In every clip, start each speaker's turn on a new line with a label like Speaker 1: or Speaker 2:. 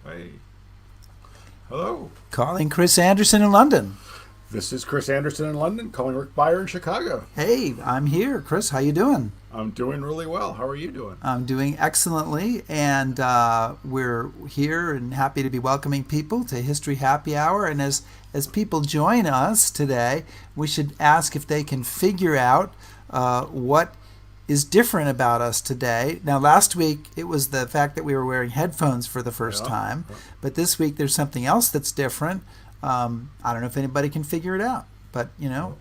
Speaker 1: Hey. Hello.
Speaker 2: Calling Chris Anderson in London.
Speaker 1: This is Chris Anderson in London, calling Rick Beyer in Chicago.
Speaker 2: Hey, I'm here. Chris, how you doing?
Speaker 1: I'm doing really well. How are you doing?
Speaker 2: I'm doing excellently, and we're here and happy to be welcoming people to History Happy Hour. And as people join us today, we should ask if they can figure out what is different about us today. Now, last week it was the fact that we were wearing headphones for the first time, but this week there's something else that's different. I don't know if anybody can figure it out, but in the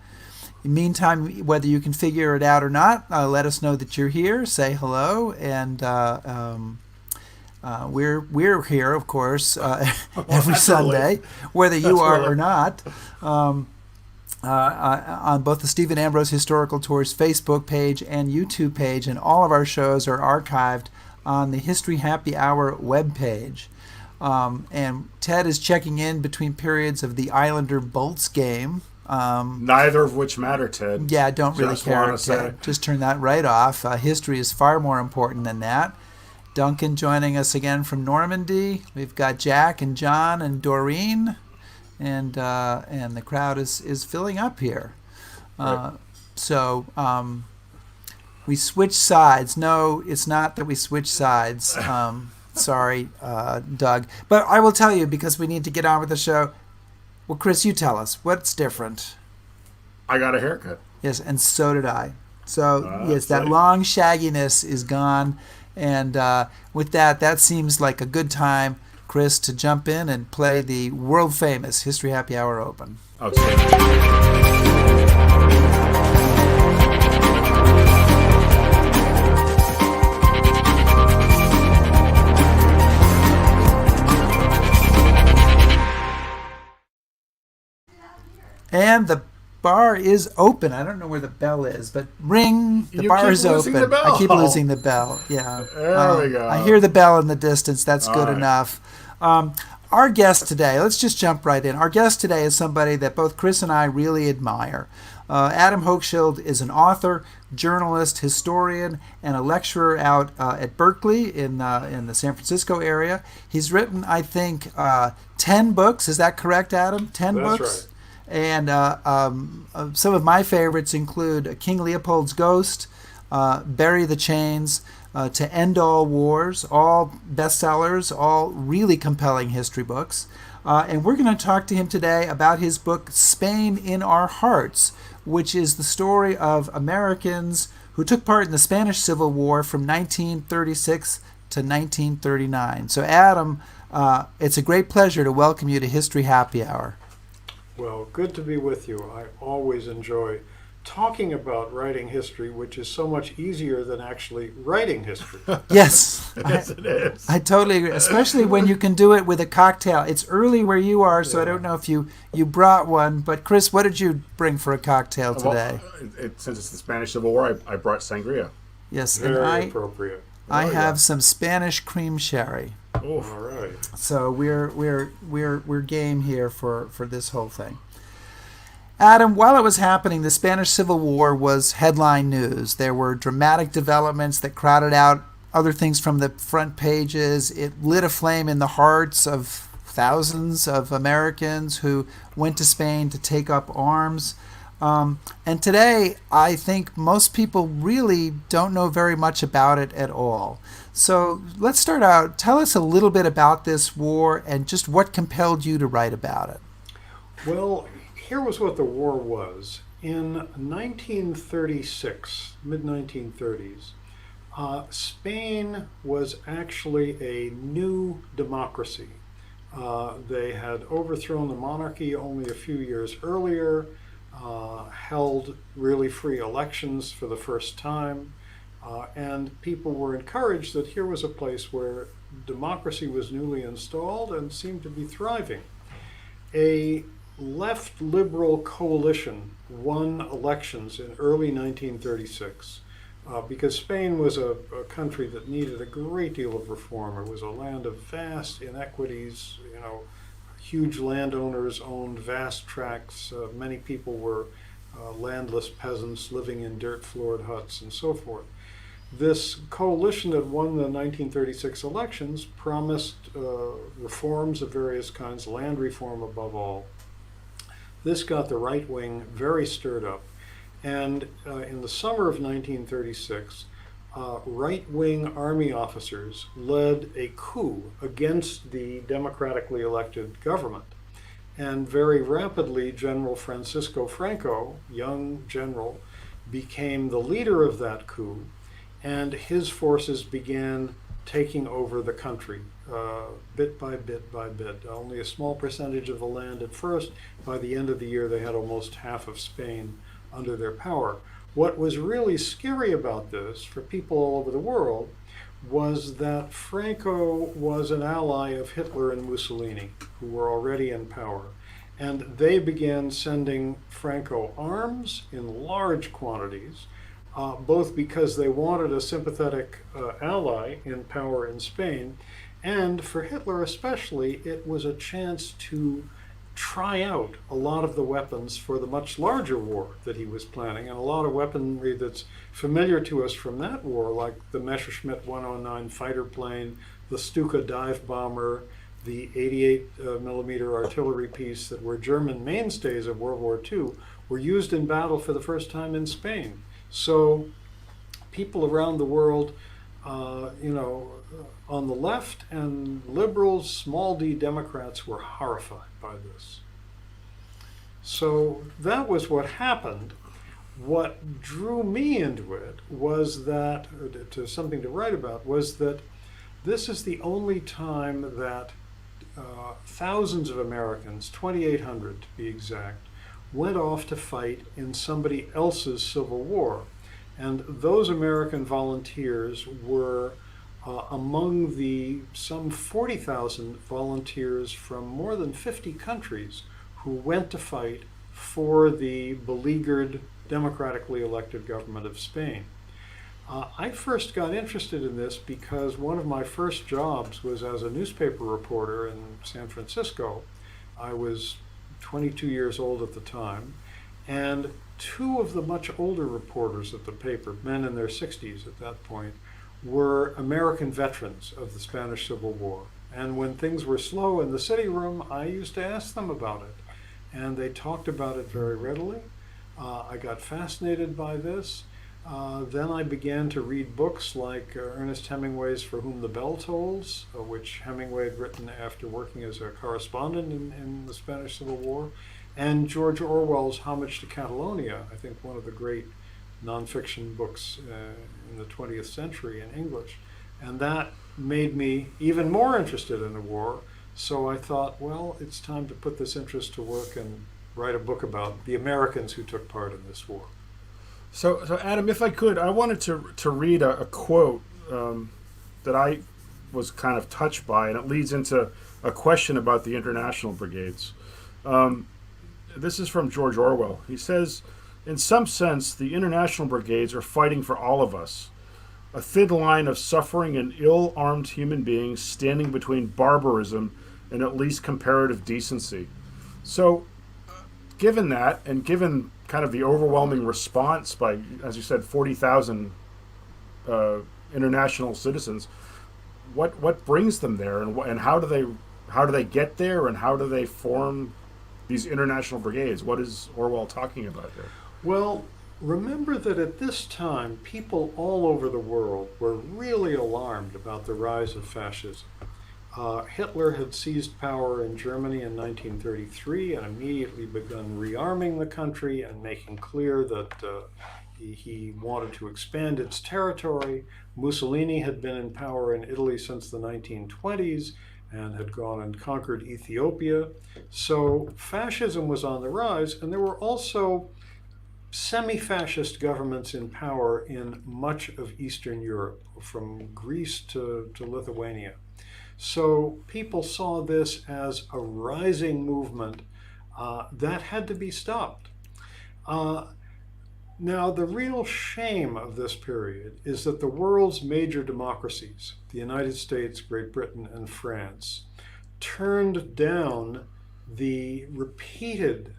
Speaker 2: meantime, whether you can figure it out or not, let us know that you're here. Say hello, and we're here, of course, every Sunday, whether you are or not. On both the Stephen Ambrose Historical Tours Facebook page and YouTube page, and all of our shows are archived on the History Happy Hour webpage. And Ted is checking in between periods of the Islander Bolts game.
Speaker 1: Neither of which matter, Ted.
Speaker 2: Yeah, I don't really care, Ted. Just turn that right off. History is far more important than that. Duncan joining us again from Normandy. We've got Jack and John and Doreen. And the crowd is filling up here.
Speaker 1: Right.
Speaker 2: So we switch sides. No, it's not that we switch sides. Sorry, Doug. But I will tell you, because we need to get on with the show. Well, Chris, you tell us. What's different?
Speaker 1: I got a haircut.
Speaker 2: Yes, and so did I. So, yes, that long shagginess is gone. And with that seems like a good time, Chris, to jump in and play the world-famous History Happy Hour Open. And the bar is open. I don't know where the bell is, but ring. The bar is open. I keep losing the bell. Yeah.
Speaker 1: There we go.
Speaker 2: I hear the bell in the distance. That's good enough. Our guest today, let's just jump right in. Our guest today is somebody that both Chris and I really admire. Adam Hochschild is an author, journalist, historian, and a lecturer out at Berkeley in the San Francisco area. He's written, I think, 10 books. Is that correct, Adam? 10 books?
Speaker 1: That's right.
Speaker 2: And some of my favorites include King Leopold's Ghost, Bury the Chains, To End All Wars, all bestsellers, all really compelling history books. And we're going to talk to him today about his book, Spain in Our Hearts, which is the story of Americans who took part in the Spanish Civil War from 1936 to 1939. So, Adam, it's a great pleasure to welcome you to History Happy Hour.
Speaker 3: Well, good to be with you. I always enjoy talking about writing history, which is so much easier than actually writing history.
Speaker 2: Yes.
Speaker 1: Yes, it is.
Speaker 2: I totally agree, especially when you can do it with a cocktail. It's early where you are, so I don't know if you brought one. But, Chris, what did you bring for a cocktail today?
Speaker 1: Well, since it's the Spanish Civil War, I brought sangria.
Speaker 2: Yes,
Speaker 3: Very
Speaker 2: and
Speaker 3: appropriate.
Speaker 2: I have some Spanish cream sherry.
Speaker 3: All right.
Speaker 2: So we're game here for this whole thing. Adam, while it was happening, the Spanish Civil War was headline news. There were dramatic developments that crowded out other things from the front pages. It lit a flame in the hearts of thousands of Americans who went to Spain to take up arms. And today, I think most people really don't know very much about it at all. So let's start out. Tell us a little bit about this war and just what compelled you to write about it.
Speaker 3: Well, here was what the war was. In 1936, mid-1930s, Spain was actually a new democracy. They had overthrown the monarchy only a few years earlier, held really free elections for the first time, and people were encouraged that here was a place where democracy was newly installed and seemed to be thriving. A left liberal coalition won elections in early 1936 because Spain was a country that needed a great deal of reform. It was a land of vast inequities. Huge landowners owned vast tracts. Many people were landless peasants living in dirt-floored huts and so forth. This coalition that won the 1936 elections promised reforms of various kinds, land reform above all. This got the right wing very stirred up. And in the summer of 1936, right-wing army officers led a coup against the democratically elected government. And very rapidly, General Francisco Franco, young general, became the leader of that coup, and his forces began taking over the country bit by bit by bit. Only a small percentage of the land at first. By the end of the year, they had almost half of Spain under their power. What was really scary about this for people all over the world was that Franco was an ally of Hitler and Mussolini, who were already in power. And they began sending Franco arms in large quantities, both because they wanted a sympathetic ally in power in Spain, and for Hitler especially, it was a chance to try out a lot of the weapons for the much larger war that he was planning, and a lot of weaponry that's familiar to us from that war, like the Messerschmitt 109 fighter plane, the Stuka dive bomber, the 88 millimeter artillery piece that were German mainstays of World War II, were used in battle for the first time in Spain. So people around the world, on the left and liberals, small d Democrats, were horrified by this. So that was what happened. What drew me into it was that, to something to write about, was that this is the only time that thousands of Americans, 2,800 to be exact, went off to fight in somebody else's civil war. And those American volunteers were among the some 40,000 volunteers from more than 50 countries who went to fight for the beleaguered democratically elected government of Spain. I first got interested in this because one of my first jobs was as a newspaper reporter in San Francisco. I was 22 years old at the time, and two of the much older reporters at the paper, men in their 60s at that point, were American veterans of the Spanish Civil War. And when things were slow in the city room, I used to ask them about it. And they talked about it very readily. I got fascinated by this. Then I began to read books like Ernest Hemingway's For Whom the Bell Tolls, which Hemingway had written after working as a correspondent in the Spanish Civil War, and George Orwell's Homage to Catalonia, I think one of the great nonfiction books in the 20th century in English. And that made me even more interested in the war. So I thought, well, it's time to put this interest to work and write a book about the Americans who took part in this war.
Speaker 1: So Adam, if I could, I wanted to read a quote that I was kind of touched by, and it leads into a question about the International Brigades. This is from George Orwell. He says, "In some sense, the International Brigades are fighting for all of us, a thin line of suffering and ill-armed human beings standing between barbarism and at least comparative decency." So, given that, and given kind of the overwhelming response by, as you said, 40,000 international citizens, what brings them there, and how do they get there, and how do they form these international brigades? What is Orwell talking about here?
Speaker 3: Well, remember that at this time, people all over the world were really alarmed about the rise of fascism. Hitler had seized power in Germany in 1933 and immediately begun rearming the country and making clear that he wanted to expand its territory. Mussolini had been in power in Italy since the 1920s and had gone and conquered Ethiopia. So fascism was on the rise, and there were also semi-fascist governments in power in much of Eastern Europe, from Greece to Lithuania. So people saw this as a rising movement that had to be stopped. Now, the real shame of this period is that the world's major democracies, the United States, Great Britain, and France, turned down the repeated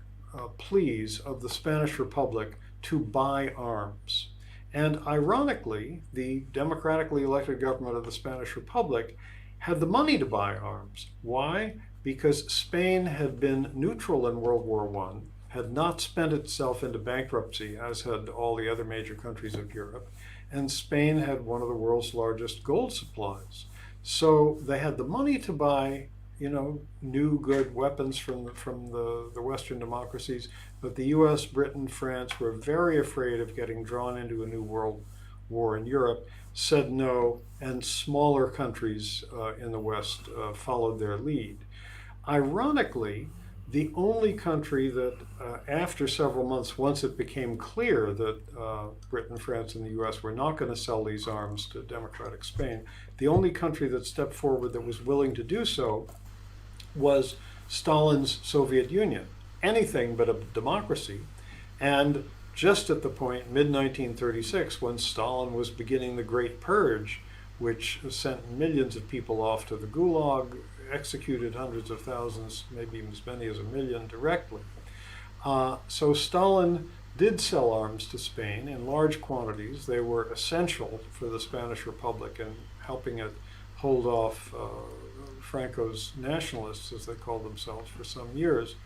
Speaker 3: pleas of the Spanish Republic to buy arms. And ironically, the democratically elected government of the Spanish Republic had the money to buy arms. Why? Because Spain had been neutral in World War I, had not spent itself into bankruptcy, as had all the other major countries of Europe, and Spain had one of the world's largest gold supplies. So they had the money to buy, new good weapons from the Western democracies, but the U.S., Britain, France were very afraid of getting drawn into a new world war in Europe, said no, and smaller countries in the West followed their lead. Ironically, the only country that, after several months, once it became clear that Britain, France, and the U.S. were not going to sell these arms to democratic Spain, the only country that stepped forward that was willing to do so was Stalin's Soviet Union, anything but a democracy. And just at the point, mid-1936, when Stalin was beginning the Great Purge, which sent millions of people off to the Gulag, executed hundreds of thousands, maybe as many as 1 million directly. So Stalin did sell arms to Spain in large quantities. They were essential for the Spanish Republic in helping it hold off Franco's nationalists, as they called themselves, for some years.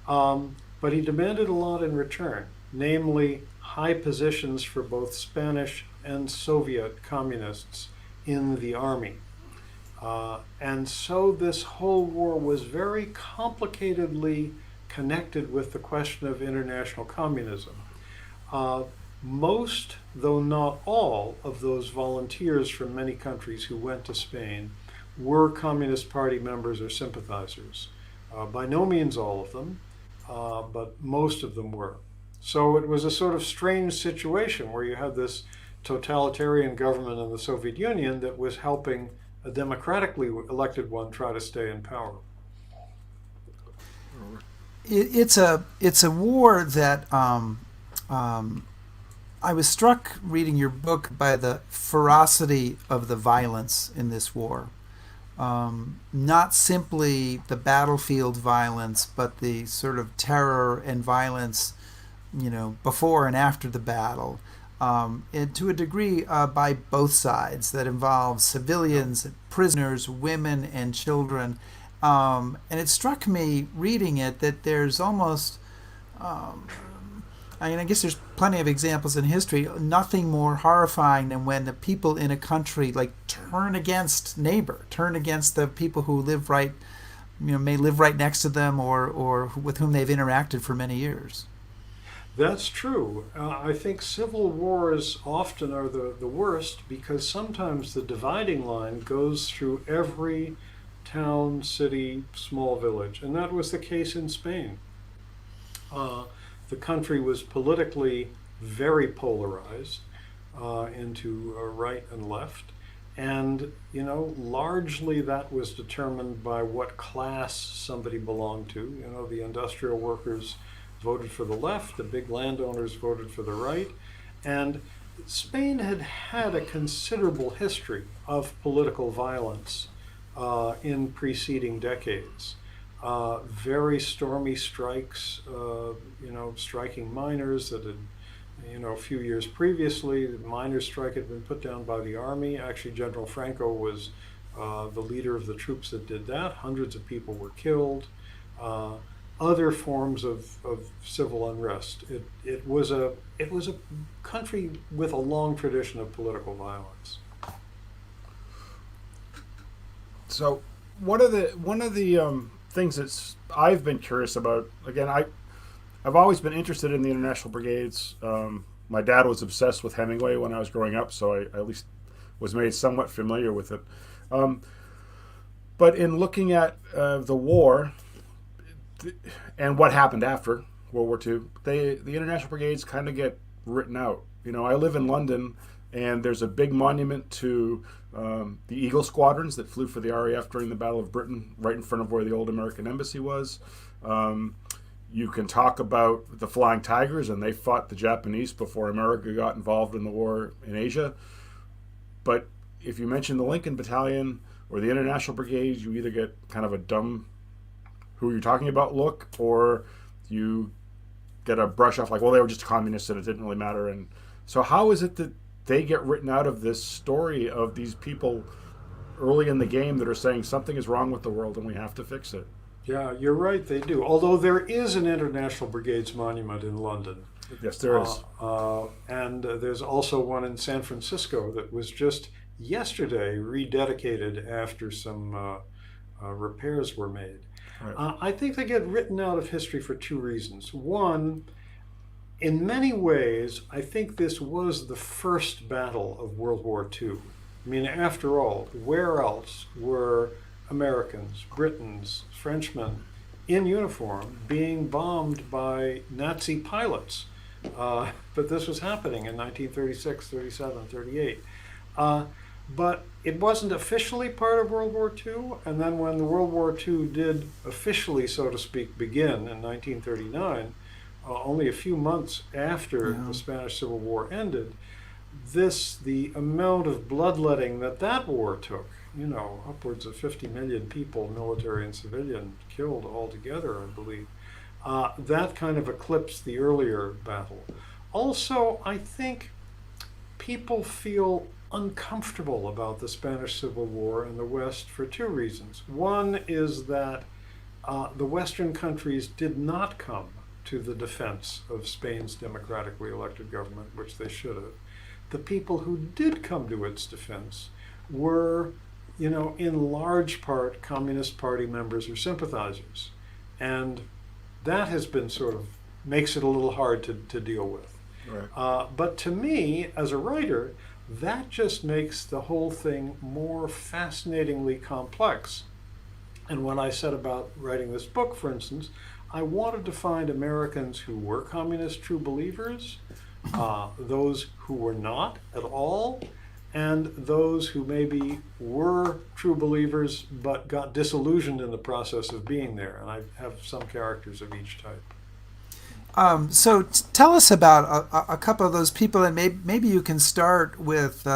Speaker 3: But he demanded a lot in return, namely high positions for both Spanish and Soviet communists in the army. And so this whole war was very complicatedly connected with the question of international communism. Most, though not all, of those volunteers from many countries who went to Spain were Communist Party members or sympathizers. By no means all of them, but most of them were. So it was a sort of strange situation where you had this totalitarian government in the Soviet Union that was helping a democratically elected one try to stay in power.
Speaker 2: It's a war that I was struck reading your book by the ferocity of the violence in this war. Not simply the battlefield violence, but the sort of terror and violence, before and after the battle. And to a degree by both sides that involves civilians, prisoners, women, and children. And it struck me reading it that there's almost, I guess there's plenty of examples in history, nothing more horrifying than when the people in a country turn against the people who live right, may live right next to them or with whom they've interacted for many years.
Speaker 3: That's true. I think civil wars often are the worst because sometimes the dividing line goes through every town, city, small village. And that was the case in Spain. The country was politically very polarized into right and left. And, largely that was determined by what class somebody belonged to. The industrial workers voted for the left, the big landowners voted for the right, and Spain had had a considerable history of political violence in preceding decades. Very stormy strikes, striking miners that had, a few years previously, the miners' strike had been put down by the army. Actually, General Franco was the leader of the troops that did that. Hundreds of people were killed. Other forms of civil unrest. It was a country with a long tradition of political violence.
Speaker 1: So one of the things that I've been curious about, again, I've always been interested in the International Brigades. My dad was obsessed with Hemingway when I was growing up, so I at least was made somewhat familiar with it. But in looking at the war and what happened after World War II, the International Brigades kind of get written out. I live in London, and there's a big monument to the Eagle squadrons that flew for the RAF during the Battle of Britain, right in front of where the old American embassy was. You can talk about the Flying Tigers, and they fought the Japanese before America got involved in the war in Asia. But if you mention the Lincoln Battalion or the International Brigades, you either get kind of a dumb who you're talking about look, or you get a brush off well, they were just communists and it didn't really matter. And So how is it that they get written out of this story of these people early in the game that are saying something is wrong with the world and we have to fix it?
Speaker 3: Yeah, you're right, they do. Although there is an International Brigades monument in London.
Speaker 1: Yes, there is.
Speaker 3: And there's also one in San Francisco that was just yesterday rededicated after some repairs were made.
Speaker 1: Right.
Speaker 3: I think they get written out of history for two reasons. One, in many ways, I think this was the first battle of World War II. I mean, after all, where else were Americans, Britons, Frenchmen in uniform being bombed by Nazi pilots? But this was happening in 1936, 37, 38. But it wasn't officially part of World War II. And then when the World War II did officially, so to speak, begin in 1939, only a few months after the Spanish Civil War ended, the amount of bloodletting that war took, upwards of 50 million people, military and civilian, killed altogether, I believe, that kind of eclipsed the earlier battle. Also, I think people feel uncomfortable about the Spanish Civil War in the West for two reasons. One is that the Western countries did not come to the defense of Spain's democratically elected government, which they should have. The people who did come to its defense were, in large part Communist Party members or sympathizers. And that has been makes it a little hard to deal with.
Speaker 1: Right.
Speaker 3: But to me, as a writer, that just makes the whole thing more fascinatingly complex. And when I set about writing this book, for instance, I wanted to find Americans who were communist true believers, those who were not at all, and those who maybe were true believers but got disillusioned in the process of being there. And I have some characters of each type.
Speaker 2: So tell us about a couple of those people, and maybe you can start with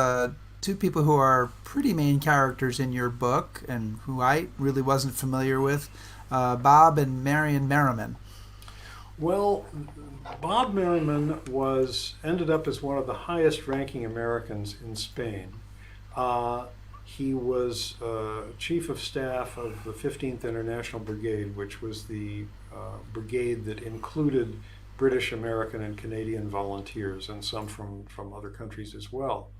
Speaker 2: two people who are pretty main characters in your book and who I really wasn't familiar with, Bob and Marion Merriman.
Speaker 3: Well, Bob Merriman ended up as one of the highest ranking Americans in Spain. He was chief of staff of the 15th International Brigade, which was the brigade that included British, American, and Canadian volunteers, and some from other countries as well.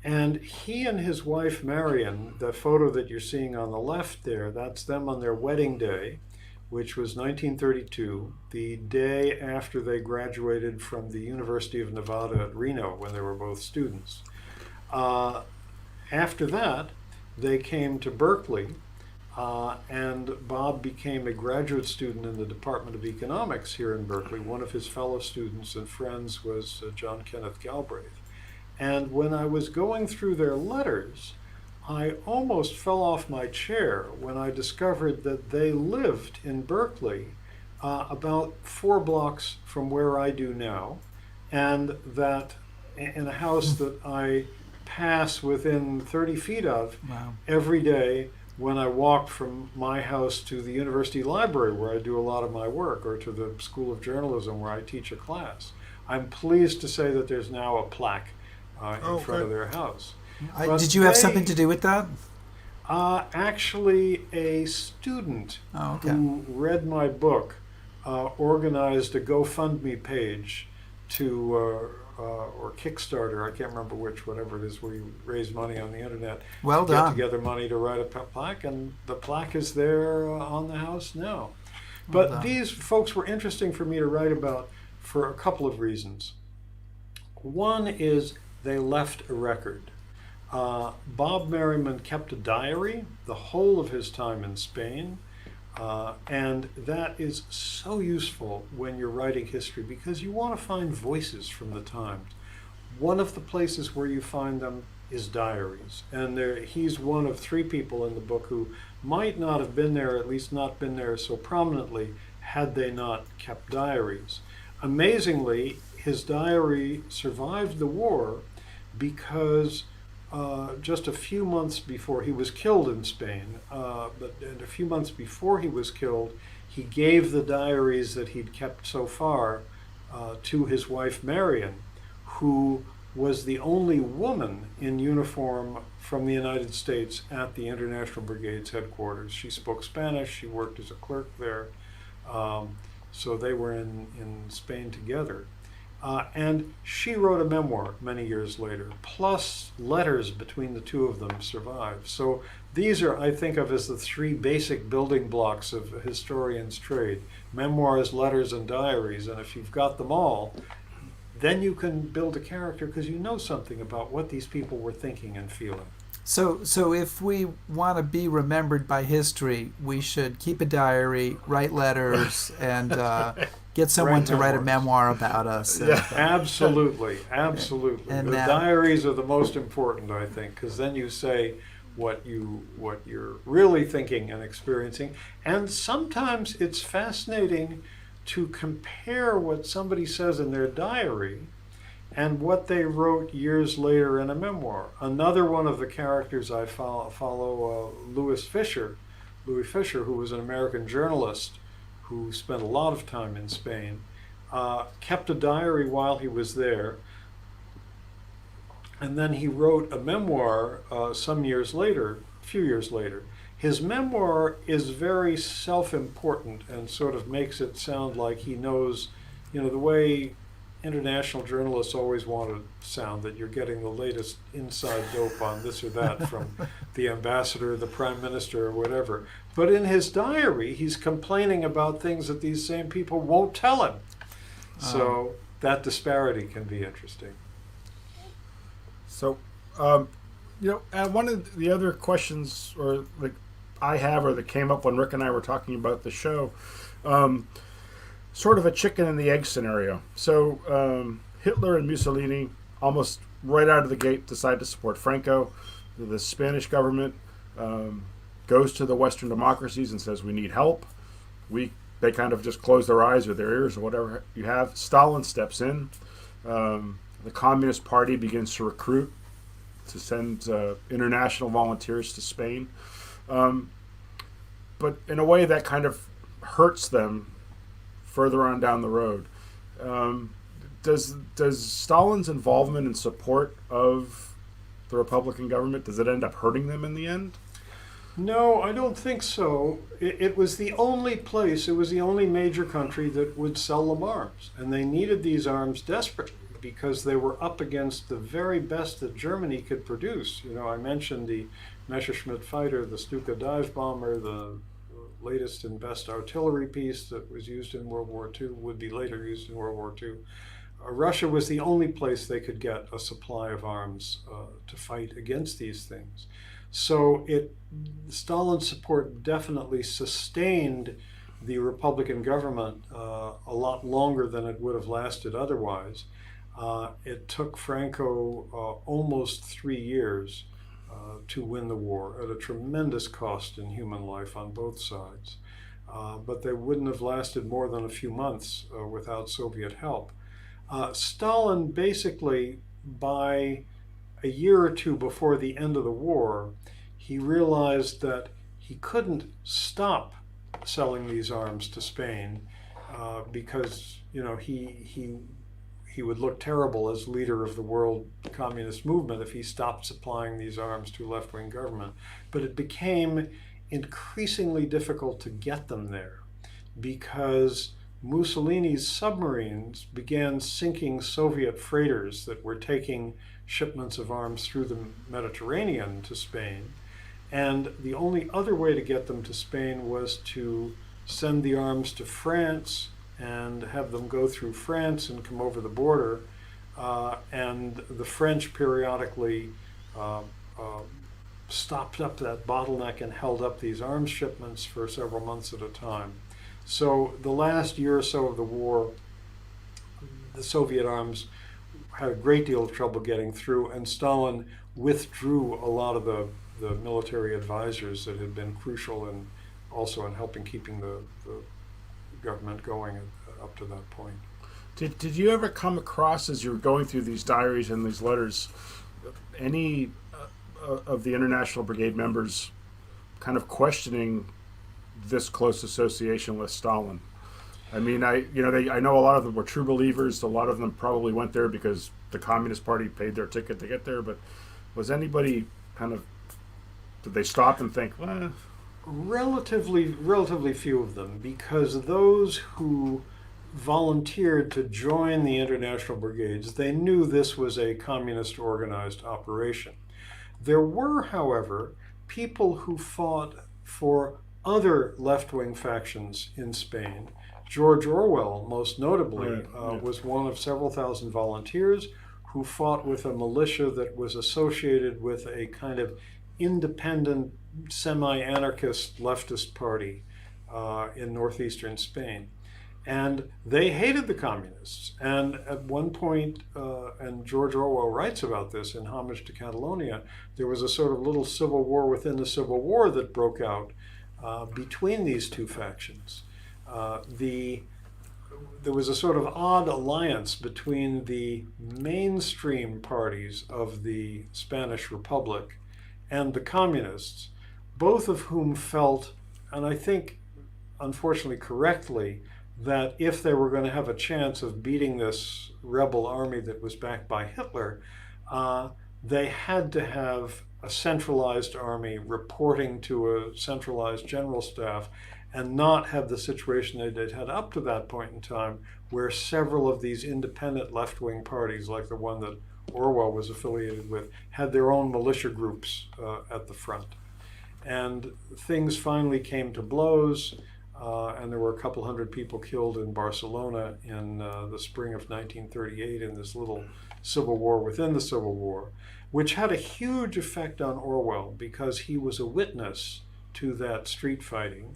Speaker 3: And he and his wife Marion, the photo that you're seeing on the left there, that's them on their wedding day, which was 1932, the day after they graduated from the University of Nevada at Reno when they were both students. After that, they came to Berkeley, and Bob became a graduate student in the Department of Economics here in Berkeley. One of his fellow students and friends was John Kenneth Galbraith. And when I was going through their letters, I almost fell off my chair when I discovered that they lived in Berkeley, about 4 blocks from where I do now, and that in a house that I pass within 30 feet of every day when I walk from my house to the university library where I do a lot of my work, or to the School of Journalism where I teach a class. I'm pleased to say that there's now a plaque in front of their house.
Speaker 2: Did you have something to do with that?
Speaker 3: Actually, a student who read my book organized a GoFundMe page to, or Kickstarter, I can't remember which, whatever it is, where you raise money on the internet.
Speaker 2: Well
Speaker 3: to
Speaker 2: done.
Speaker 3: Get together money to write a plaque, and the plaque is there on the house now. But these folks were interesting for me to write about for a couple of reasons. One is they left a record. Bob Merriman kept a diary the whole of his time in Spain, and that is so useful when you're writing history because you want to find voices from the times. One of the places where you find them is diaries, and he's one of 3 people in the book who might not have been there, at least not been there so prominently, had they not kept diaries. Amazingly, his diary survived the war because just a few months before he was killed in Spain, and a few months before he was killed, he gave the diaries that he'd kept so far to his wife Marion. who was the only woman in uniform from the United States at the International Brigades headquarters. She spoke Spanish, she worked as a clerk there, so they were in Spain together. And she wrote a memoir many years later, plus letters between the two of them survive. So these are, I think of as the three basic building blocks of a historian's trade: memoirs, letters, and diaries. And if you've got them all, then you can build a character because you know something about what these people were thinking and feeling.
Speaker 2: So if we want to be remembered by history, we should keep a diary, write letters, and get someone to write a memoir about us.
Speaker 1: Yeah.
Speaker 3: Absolutely, absolutely.
Speaker 2: And
Speaker 3: the diaries are the most important, I think, because then you say what you're really thinking and experiencing. And sometimes it's fascinating to compare what somebody says in their diary and what they wrote years later in a memoir. Another one of the characters I follow, Louis Fisher, who was an American journalist who spent a lot of time in Spain, kept a diary while he was there, and then he wrote a memoir some years later, a few years later. His memoir is very self-important and sort of makes it sound like he knows, the way international journalists always want to sound, that you're getting the latest inside dope on this or that from the ambassador, the prime minister, or whatever. But in his diary, he's complaining about things that these same people won't tell him. So that disparity can be interesting.
Speaker 1: So, one of the other questions, or like I have, or that came up when Rick and I were talking about the show, sort of a chicken and the egg scenario. So Hitler and Mussolini, almost right out of the gate, decide to support Franco. The Spanish government goes to the Western democracies and says, we need help. They kind of just close their eyes or their ears or whatever you have. Stalin steps in. The Communist Party begins to recruit, to send international volunteers to Spain. But in a way that kind of hurts them further on down the road. Does Stalin's involvement and support of the Republican government, does it end up hurting them in the end?
Speaker 3: No, I don't think so. It was the only place, it was the only major country that would sell them arms. And they needed these arms desperately because they were up against the very best that Germany could produce. I mentioned the Messerschmitt fighter, the Stuka dive bomber, the latest and best artillery piece that was used in World War II, would be later used in World War II. Russia was the only place they could get a supply of arms to fight against these things. So Stalin's support definitely sustained the Republican government a lot longer than it would have lasted otherwise. It took Franco almost 3 years to win the war at a tremendous cost in human life on both sides. But they wouldn't have lasted more than a few months without Soviet help. Stalin basically, by a year or two before the end of the war, he realized that he couldn't stop selling these arms to Spain because he would look terrible as leader of the world communist movement if he stopped supplying these arms to left-wing government. But it became increasingly difficult to get them there because Mussolini's submarines began sinking Soviet freighters that were taking shipments of arms through the Mediterranean to Spain. And the only other way to get them to Spain was to send the arms to France and have them go through France and come over the border. And the French periodically stopped up that bottleneck and held up these arms shipments for several months at a time. So the last year or so of the war, the Soviet arms had a great deal of trouble getting through, and Stalin withdrew a lot of the military advisors that had been crucial and also in helping keeping the government going up to that point.
Speaker 1: Did you ever come across, as you were going through these diaries and these letters, any of the International Brigade members kind of questioning this close association with Stalin? I mean, I know a lot of them were true believers. A lot of them probably went there because the Communist Party paid their ticket to get there. But was anybody kind of, did they stop and think, well,
Speaker 3: Relatively few of them, because those who volunteered to join the International Brigades, they knew this was a communist organized operation. There were, however, people who fought for other left-wing factions in Spain. George Orwell, most notably, was one of several thousand volunteers who fought with a militia that was associated with a kind of independent, semi-anarchist leftist party in northeastern Spain. And they hated the communists. And at one point, and George Orwell writes about this in Homage to Catalonia, there was a sort of little civil war within the civil war that broke out between these two factions. There was a sort of odd alliance between the mainstream parties of the Spanish Republic and the communists, both of whom felt, and I think unfortunately correctly, that if they were going to have a chance of beating this rebel army that was backed by Hitler, they had to have a centralized army reporting to a centralized general staff, and not have the situation that they'd had up to that point in time, where several of these independent left-wing parties, like the one that Orwell was affiliated with, had their own militia groups at the front. And things finally came to blows, and there were a couple hundred people killed in Barcelona in the spring of 1938 in this little civil war within the Civil War, which had a huge effect on Orwell because he was a witness to that street fighting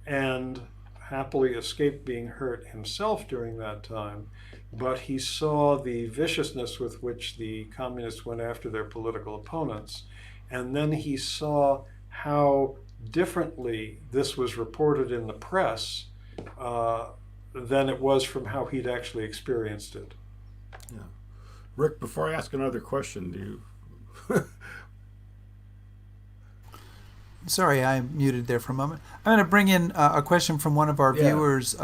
Speaker 3: and happily escaped being hurt himself during that time. But he saw the viciousness with which the communists went after their political opponents. And then he saw how differently this was reported in the press than it was from how he'd actually experienced it.
Speaker 1: Yeah. Rick, before I ask another question, do you...
Speaker 2: Sorry, I muted there for a moment. I'm going to bring in a question from one of our viewers.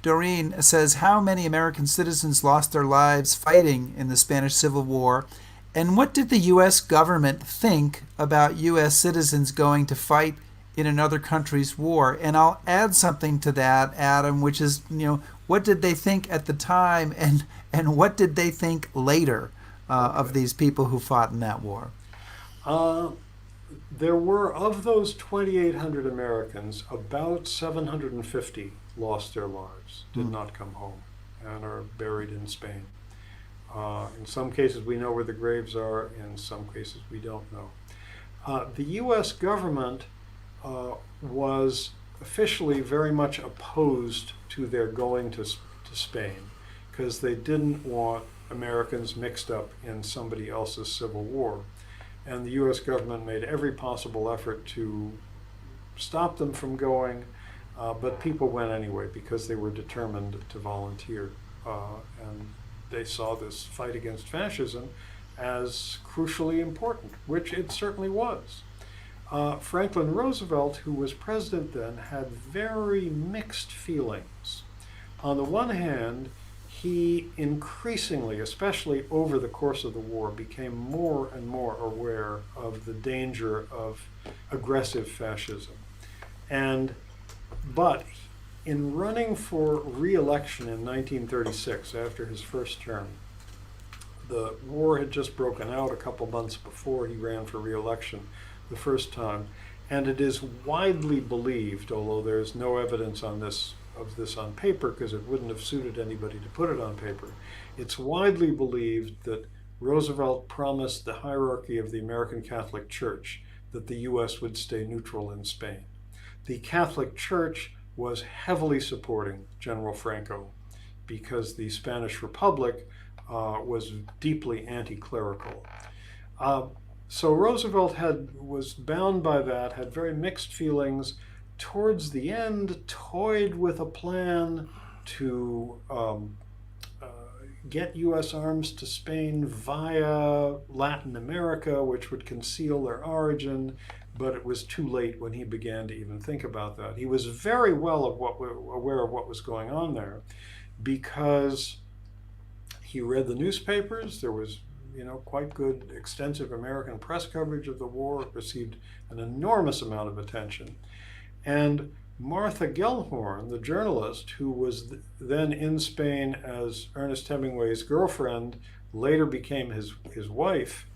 Speaker 2: Doreen says, how many American citizens lost their lives fighting in the Spanish Civil War? And what did the U.S. government think about U.S. citizens going to fight in another country's war? And I'll add something to that, Adam, which is, what did they think at the time and what did they think later of these people who fought in that war?
Speaker 3: There were, of those 2,800 Americans, about 750 lost their lives, did not come home, and are buried in Spain. In some cases we know where the graves are, in some cases we don't know. The U.S. government was officially very much opposed to their going to Spain, because they didn't want Americans mixed up in somebody else's civil war. And the U.S. government made every possible effort to stop them from going, but people went anyway because they were determined to volunteer. And they saw this fight against fascism as crucially important, which it certainly was. Franklin Roosevelt, who was president then, had very mixed feelings. On the one hand, he increasingly, especially over the course of the war, became more and more aware of the danger of aggressive fascism. But in running for re-election in 1936, after his first term, the war had just broken out a couple months before he ran for re-election the first time, and it is widely believed, although there's no evidence of this on paper because it wouldn't have suited anybody to put it on paper, it's widely believed that Roosevelt promised the hierarchy of the American Catholic Church that the U.S. would stay neutral in Spain. The Catholic Church was heavily supporting General Franco because the Spanish Republic was deeply anti-clerical. So Roosevelt was bound by that, had very mixed feelings. Towards the end, toyed with a plan to get U.S. arms to Spain via Latin America, which would conceal their origin, but it was too late when he began to even think about that. He was very well aware of what was going on there, because he read the newspapers. There was, quite good, extensive American press coverage of the war. It received an enormous amount of attention. And Martha Gellhorn, the journalist, who was then in Spain as Ernest Hemingway's girlfriend, later became his wife,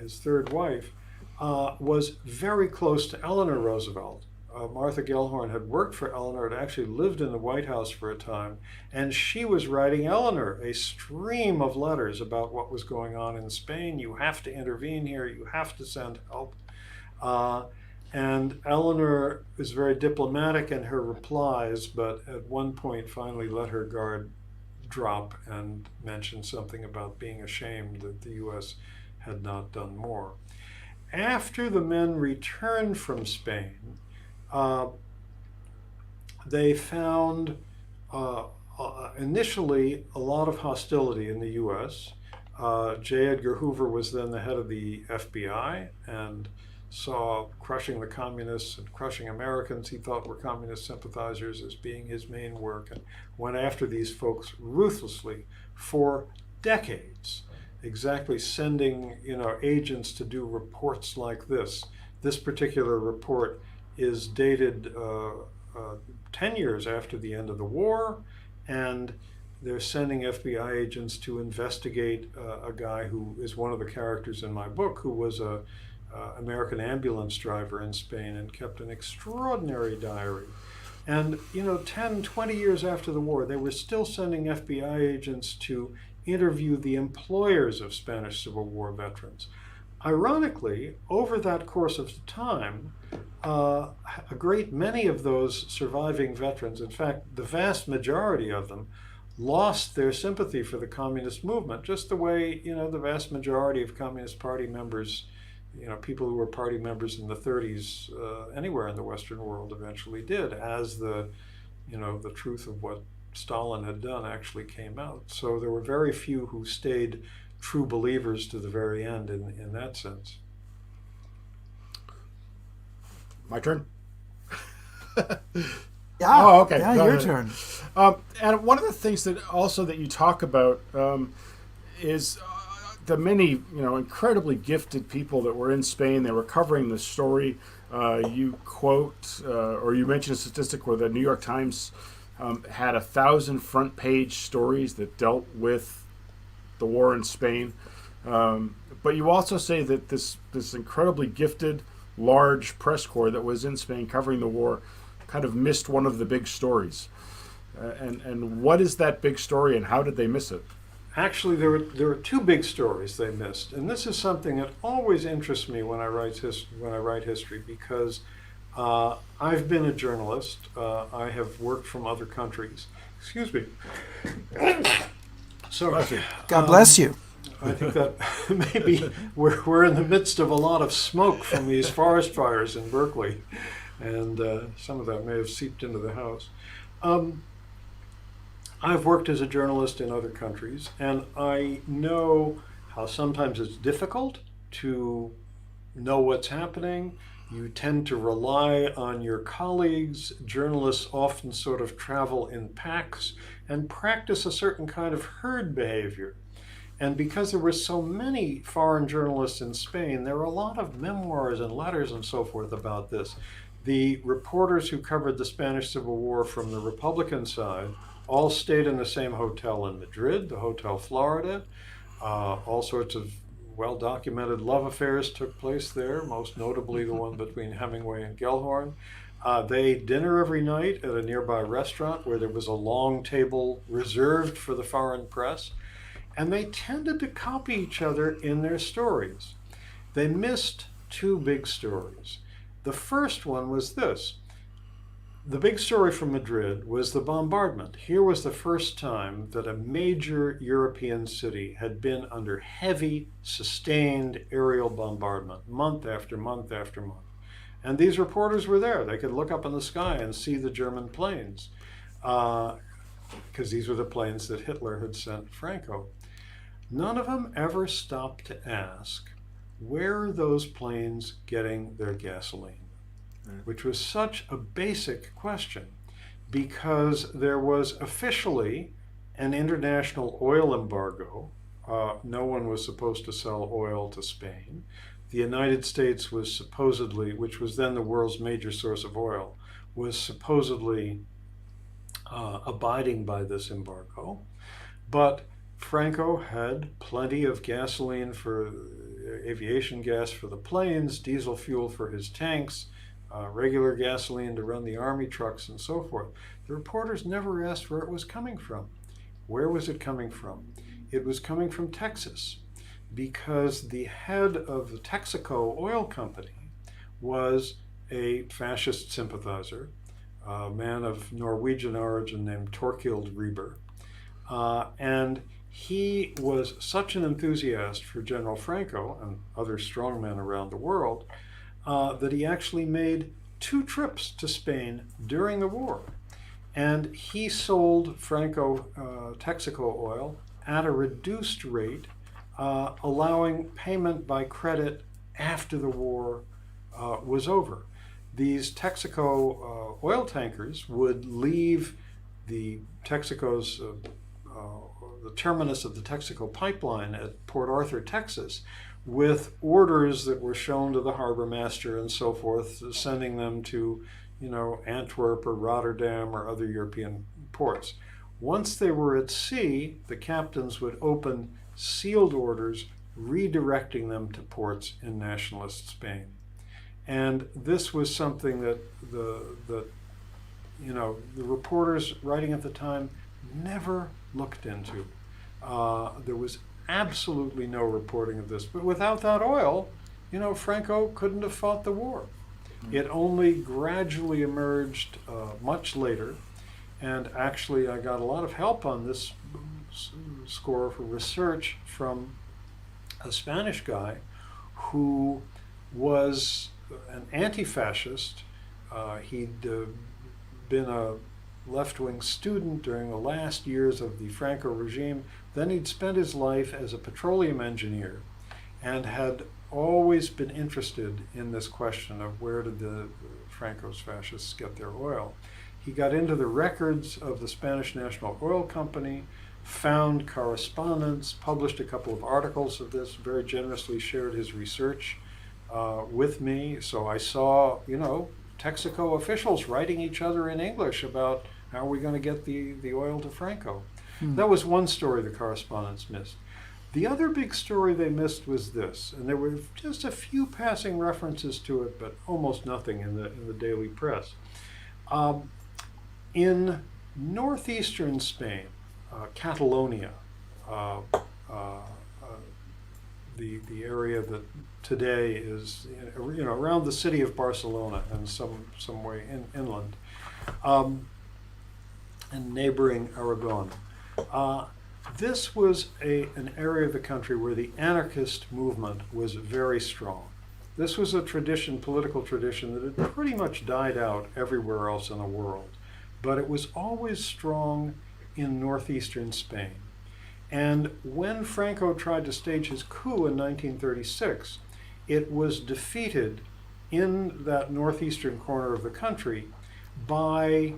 Speaker 3: his third wife, was very close to Eleanor Roosevelt. Martha Gellhorn had worked for Eleanor, had actually lived in the White House for a time, and she was writing Eleanor a stream of letters about what was going on in Spain. You have to intervene here, you have to send help. And Eleanor is very diplomatic in her replies, but at one point finally let her guard drop and mentioned something about being ashamed that the U.S. had not done more. After the men returned from Spain, they found initially a lot of hostility in the U.S. J. Edgar Hoover was then the head of the FBI and saw crushing the communists and crushing Americans he thought were communist sympathizers as being his main work, and went after these folks ruthlessly for decades, exactly sending agents to do reports like this. This particular report is dated 10 years after the end of the war, and they're sending FBI agents to investigate a guy who is one of the characters in my book, who was a American ambulance driver in Spain and kept an extraordinary diary. And 10, 20 years after the war, they were still sending FBI agents to interview the employers of Spanish Civil War veterans. Ironically, over that course of time, a great many of those surviving veterans, in fact, the vast majority of them, lost their sympathy for the communist movement, just the way, the vast majority of Communist Party members, people who were party members in the 30s anywhere in the Western world eventually did, as the truth of what Stalin had done actually came out. So there were very few who stayed true believers to the very end in that sense.
Speaker 1: My turn?
Speaker 2: Yeah.
Speaker 1: Oh, okay.
Speaker 2: Yeah, your turn.
Speaker 1: And one of the things that you talk about is the many, incredibly gifted people that were in Spain. They were covering the story. You quote, or you mentioned a statistic where the New York Times had 1,000 front page stories that dealt with the war in Spain. But you also say that this incredibly gifted, large press corps that was in Spain covering the war kind of missed one of the big stories. And what is that big story, and how did they miss it?
Speaker 3: Actually, there were two big stories they missed, and this is something that always interests me when I write history, because I've been a journalist. I have worked from other countries. Excuse me. Sorry.
Speaker 2: God bless you.
Speaker 3: I think that maybe we're in the midst of a lot of smoke from these forest fires in Berkeley, and some of that may have seeped into the house. I've worked as a journalist in other countries, and I know how sometimes it's difficult to know what's happening. You tend to rely on your colleagues. Journalists often sort of travel in packs and practice a certain kind of herd behavior. And because there were so many foreign journalists in Spain, there were a lot of memoirs and letters and so forth about this. The reporters who covered the Spanish Civil War from the Republican side all stayed in the same hotel in Madrid, the Hotel Florida. All sorts of well-documented love affairs took place there, most notably the one between Hemingway and Gellhorn. They ate dinner every night at a nearby restaurant where there was a long table reserved for the foreign press, and they tended to copy each other in their stories. They missed two big stories. The first one was this. The big story from Madrid was the bombardment. Here was the first time that a major European city had been under heavy, sustained aerial bombardment, month after month after month. And these reporters were there. They could look up in the sky and see the German planes, because these were the planes that Hitler had sent Franco. None of them ever stopped to ask, where are those planes getting their gasoline? Which was such a basic question, because there was officially an international oil embargo. No one was supposed to sell oil to Spain. The United States was supposedly, which was then the world's major source of oil, was supposedly abiding by this embargo. But Franco had plenty of gasoline for aviation gas for the planes, diesel fuel for his tanks, regular gasoline to run the army trucks, and so forth. The reporters never asked where it was coming from. Where was it coming from? It was coming from Texas, because the head of the Texaco Oil Company was a fascist sympathizer, a man of Norwegian origin named Torkild Rieber. And he was such an enthusiast for General Franco and other strongmen around the world that he actually made 2 trips to Spain during the war. And he sold Franco Texaco oil at a reduced rate, allowing payment by credit after the war was over. These Texaco oil tankers would leave the Texaco's the terminus of the Texaco pipeline at Port Arthur, Texas, with orders that were shown to the harbor master and so forth, sending them to, Antwerp or Rotterdam or other European ports. Once they were at sea, the captains would open sealed orders redirecting them to ports in nationalist Spain. And this was something that the reporters writing at the time never looked into. There was absolutely no reporting of this. But without that oil, Franco couldn't have fought the war. It only gradually emerged much later. And actually, I got a lot of help on this score for research from a Spanish guy who was an anti-fascist. He'd been a left-wing student during the last years of the Franco regime. Then he'd spent his life as a petroleum engineer and had always been interested in this question of where did the Franco's fascists get their oil. He got into the records of the Spanish National Oil Company, found correspondence, published a couple of articles of this, very generously shared his research with me. So I saw, Texaco officials writing each other in English about how are we going to get the oil to Franco. That was one story the correspondents missed. The other big story they missed was this, and there were just a few passing references to it, but almost nothing in the daily press. In northeastern Spain, Catalonia, the area that today is around the city of Barcelona and some way inland, and neighboring Aragon. This was an area of the country where the anarchist movement was very strong. This was a political tradition that had pretty much died out everywhere else in the world, but it was always strong in northeastern Spain. And when Franco tried to stage his coup in 1936, it was defeated in that northeastern corner of the country by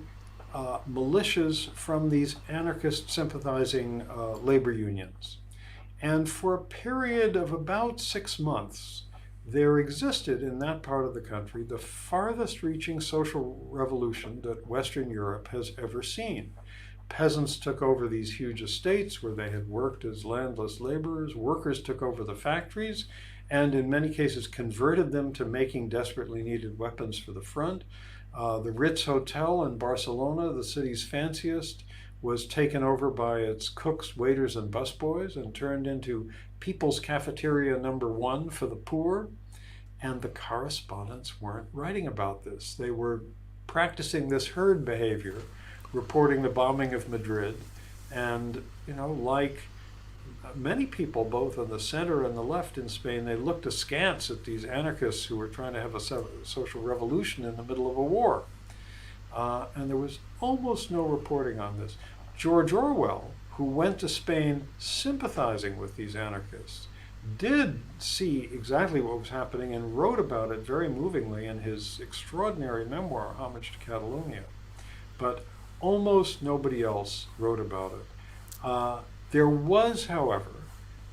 Speaker 3: militias from these anarchist sympathizing labor unions. And for a period of about 6 months, there existed in that part of the country the farthest reaching social revolution that Western Europe has ever seen. Peasants took over these huge estates where they had worked as landless laborers. Workers took over the factories and in many cases converted them to making desperately needed weapons for the front. The Ritz Hotel in Barcelona, the city's fanciest, was taken over by its cooks, waiters, and busboys and turned into People's Cafeteria #1 for the poor. And the correspondents weren't writing about this. They were practicing this herd behavior, reporting the bombing of Madrid. And, like many people, both on the center and the left in Spain, they looked askance at these anarchists who were trying to have a social revolution in the middle of a war. And there was almost no reporting on this. George Orwell, who went to Spain sympathizing with these anarchists, did see exactly what was happening and wrote about it very movingly in his extraordinary memoir, Homage to Catalonia. But almost nobody else wrote about it. There was, however,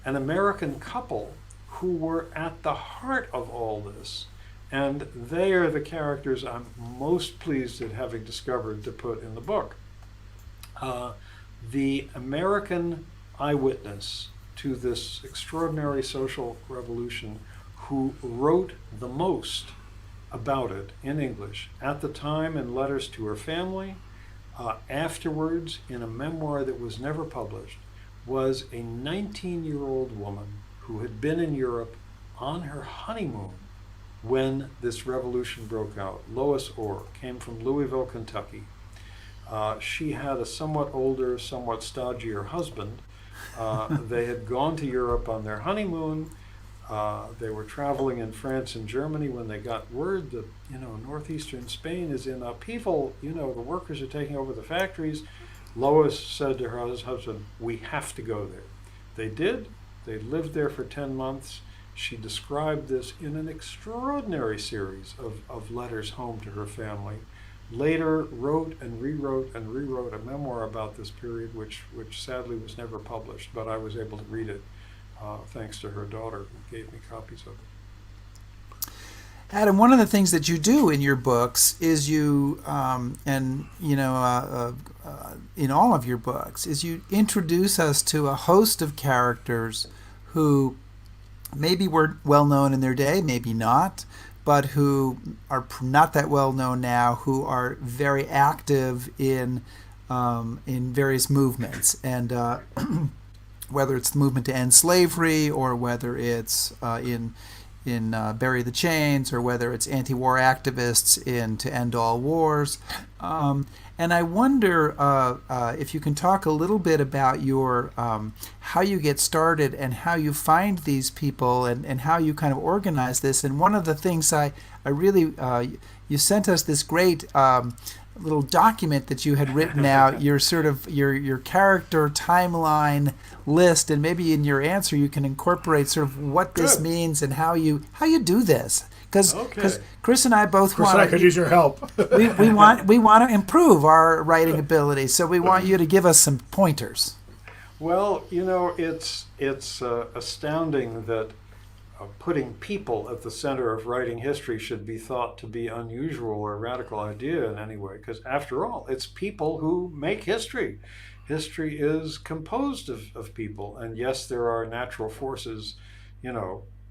Speaker 3: an American couple who were at the heart of all this, and they are the characters I'm most pleased at having discovered to put in the book. The American eyewitness to this extraordinary social revolution who wrote the most about it in English at the time in letters to her family, afterwards in a memoir that was never published, was a 19-year-old woman who had been in Europe on her honeymoon when this revolution broke out. Lois Orr came from Louisville, Kentucky. She had a somewhat older, somewhat stodgier husband. They had gone to Europe on their honeymoon. They were traveling in France and Germany when they got word that, northeastern Spain is in upheaval. The workers are taking over the factories. Lois said to her husband, "We have to go there." They did. They lived there for 10 months. She described this in an extraordinary series of letters home to her family. Later wrote and rewrote a memoir about this period, which sadly was never published, but I was able to read it thanks to her daughter, who gave me copies of it.
Speaker 2: Adam, one of the things that you do in your books is in all of your books, is you introduce us to a host of characters who maybe were well known in their day, maybe not, but who are not that well known now, who are very active in various movements, and whether it's the movement to end slavery, or whether it's in Bury the Chains, or whether it's anti-war activists in To End All Wars. And I wonder if you can talk a little bit about your how you get started and how you find these people, and how you kind of organize this. And one of the things I really, you sent us this great little document that you had written out, your sort of your character timeline list, and maybe in your answer you can incorporate sort of what this means and how you do this. Because Chris and I both want.
Speaker 1: I could use your help.
Speaker 2: we want to improve our writing ability, so we want you to give us some pointers.
Speaker 3: Well, it's astounding that putting people at the center of writing history should be thought to be unusual or a radical idea in any way. Because after all, it's people who make history. History is composed of people, and yes, there are natural forces,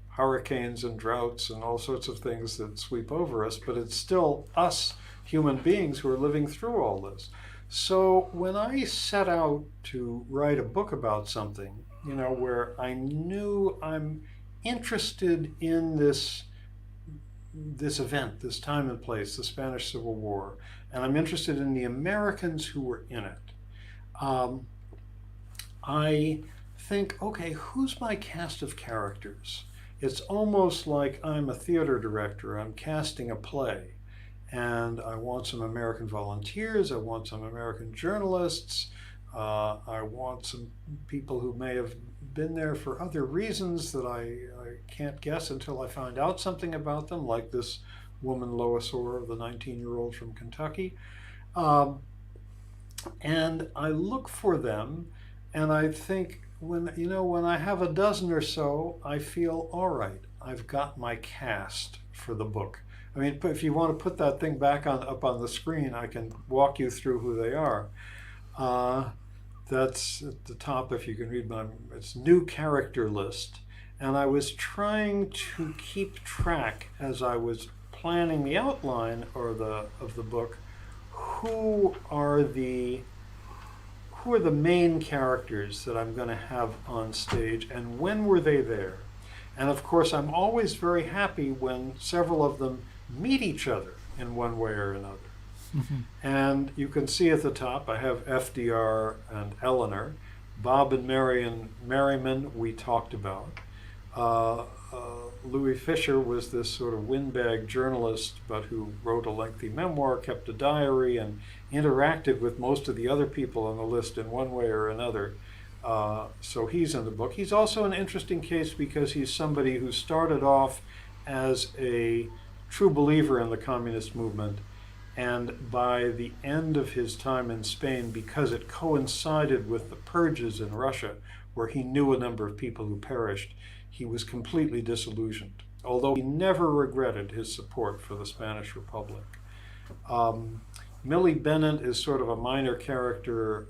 Speaker 3: hurricanes and droughts and all sorts of things that sweep over us, but it's still us human beings who are living through all this. So when I set out to write a book about something, where I knew I'm interested in this event, this time and place, the Spanish Civil War, and I'm interested in the Americans who were in it, I think, okay, who's my cast of characters? It's almost like I'm a theater director. I'm casting a play, and I want some American volunteers. I want some American journalists. I want some people who may have been there for other reasons that I can't guess until I find out something about them, like this woman Lois Orr, the 19-year-old from Kentucky. And I look for them, and I think, when I have a dozen or so, I feel, all right, I've got my cast for the book. I mean, if you want to put that thing back up on the screen, I can walk you through who they are. That's at the top, if you can read it's new character list. And I was trying to keep track, as I was planning the outline of the book, who are the main characters that I'm going to have on stage, and when were they there? And of course, I'm always very happy when several of them meet each other in one way or another. Mm-hmm. And you can see at the top, I have FDR and Eleanor. Bob and Marion Merriman, we talked about. Louis Fisher was this sort of windbag journalist, but who wrote a lengthy memoir, kept a diary, and interacted with most of the other people on the list in one way or another. So he's in the book. He's also an interesting case because he's somebody who started off as a true believer in the communist movement, and by the end of his time in Spain, because it coincided with the purges in Russia, where he knew a number of people who perished, he was completely disillusioned, although he never regretted his support for the Spanish Republic. Millie Bennett is sort of a minor character,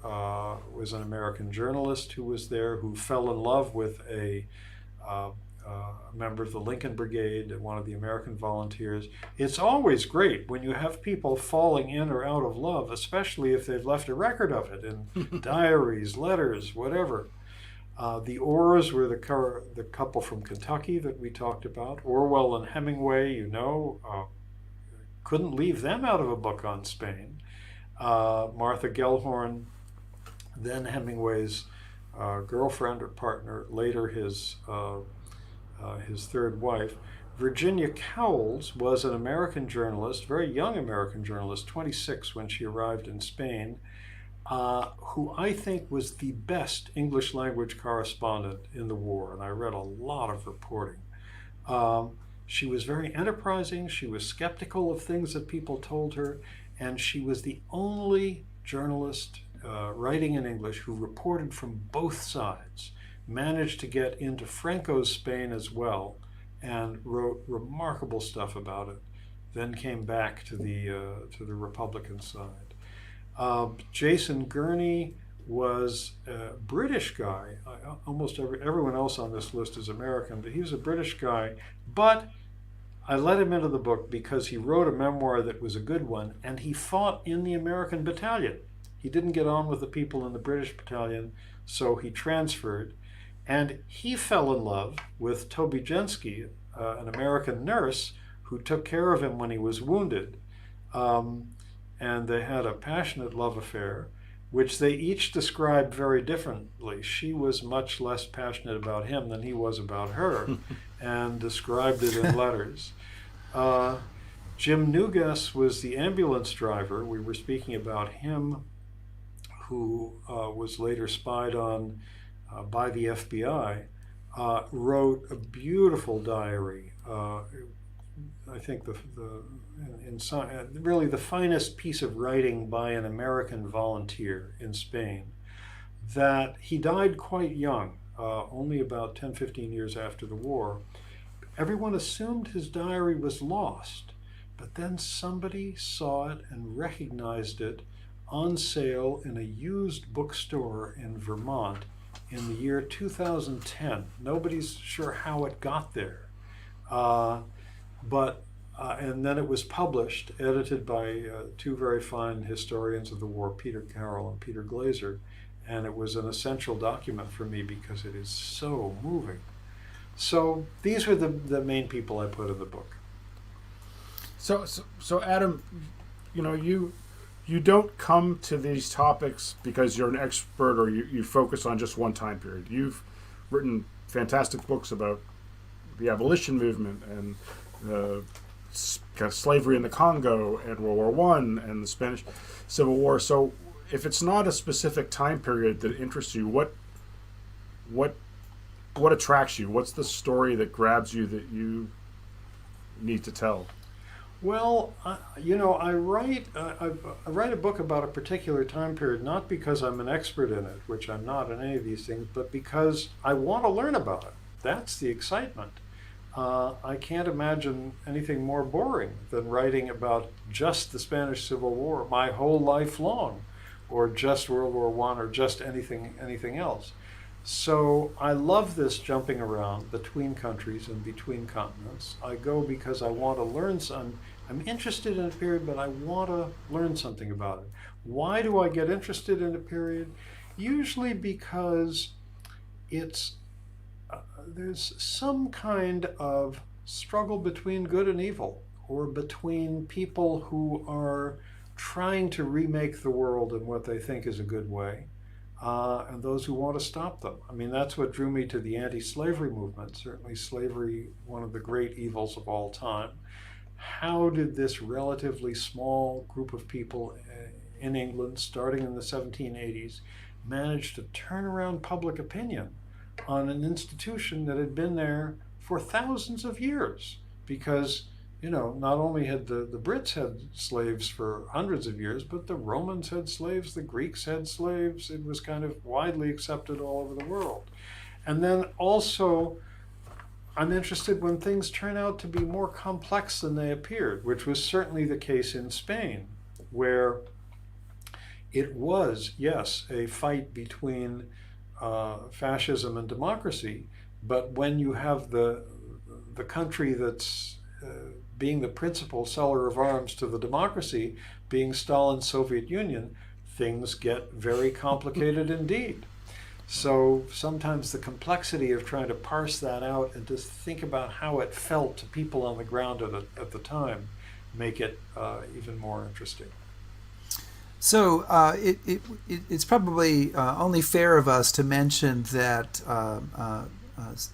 Speaker 3: was an American journalist who was there, who fell in love with a member of the Lincoln Brigade, one of the American volunteers. It's always great when you have people falling in or out of love, especially if they've left a record of it in diaries, letters, whatever. The Orrs were the couple from Kentucky that we talked about. Orwell and Hemingway, couldn't leave them out of a book on Spain. Martha Gellhorn, then Hemingway's girlfriend or partner, later his third wife. Virginia Cowles was an American journalist, very young American journalist, 26 when she arrived in Spain, who I think was the best English language correspondent in the war, and I read a lot of reporting. She was very enterprising, she was skeptical of things that people told her, and she was the only journalist writing in English who reported from both sides, managed to get into Franco's Spain as well, and wrote remarkable stuff about it, then came back to the Republican side. Jason Gurney was a British guy. Almost everyone else on this list is American, but he was a British guy. But I let him into the book because he wrote a memoir that was a good one, and he fought in the American battalion. He didn't get on with the people in the British battalion, so he transferred. And he fell in love with Toby Jensky, an American nurse who took care of him when he was wounded. And they had a passionate love affair, which they each described very differently. She was much less passionate about him than he was about her, and described it in letters. Jim Nugas was the ambulance driver. We were speaking about him, who was later spied on by the FBI, wrote a beautiful diary. I think really the finest piece of writing by an American volunteer in Spain. That he died quite young, only about 10, 15 years after the war. Everyone assumed his diary was lost, but then somebody saw it and recognized it on sale in a used bookstore in Vermont in the year 2010. Nobody's sure how it got there. And then it was published, edited by two very fine historians of the war, Peter Carroll and Peter Glazer, and it was an essential document for me because it is so moving. So these were the main people I put in the book.
Speaker 1: So Adam, you don't come to these topics because you're an expert or you focus on just one time period. You've written fantastic books about the abolition movement and slavery in the Congo and World War I and the Spanish Civil War. So if it's not a specific time period that interests you, what attracts you? What's the story that grabs you that you need to tell?
Speaker 3: Well, I write a book about a particular time period, not because I'm an expert in it, which I'm not in any of these things, but because I want to learn about it. That's the excitement. I can't imagine anything more boring than writing about just the Spanish Civil War my whole life long, or just World War I, or just anything else. So I love this jumping around between countries and between continents. I go because I want to learn some. I'm interested in a period, but I want to learn something about it. Why do I get interested in a period? Usually because there's some kind of struggle between good and evil, or between people who are trying to remake the world in what they think is a good way, and those who want to stop them. I mean, that's what drew me to the anti-slavery movement. Certainly slavery, one of the great evils of all time. How did this relatively small group of people in England, starting in the 1780s, managed to turn around public opinion on an institution that had been there for thousands of years. Because, not only had the Brits had slaves for hundreds of years, but the Romans had slaves, the Greeks had slaves. It was kind of widely accepted all over the world. And then also, I'm interested when things turn out to be more complex than they appeared, which was certainly the case in Spain, where it was, yes, a fight between fascism and democracy, but when you have the country that's being the principal seller of arms to the democracy, being Stalin's Soviet Union, things get very complicated indeed. So sometimes the complexity of trying to parse that out and just think about how it felt to people on the ground at the time make it even more interesting.
Speaker 2: So it's probably only fair of us to mention that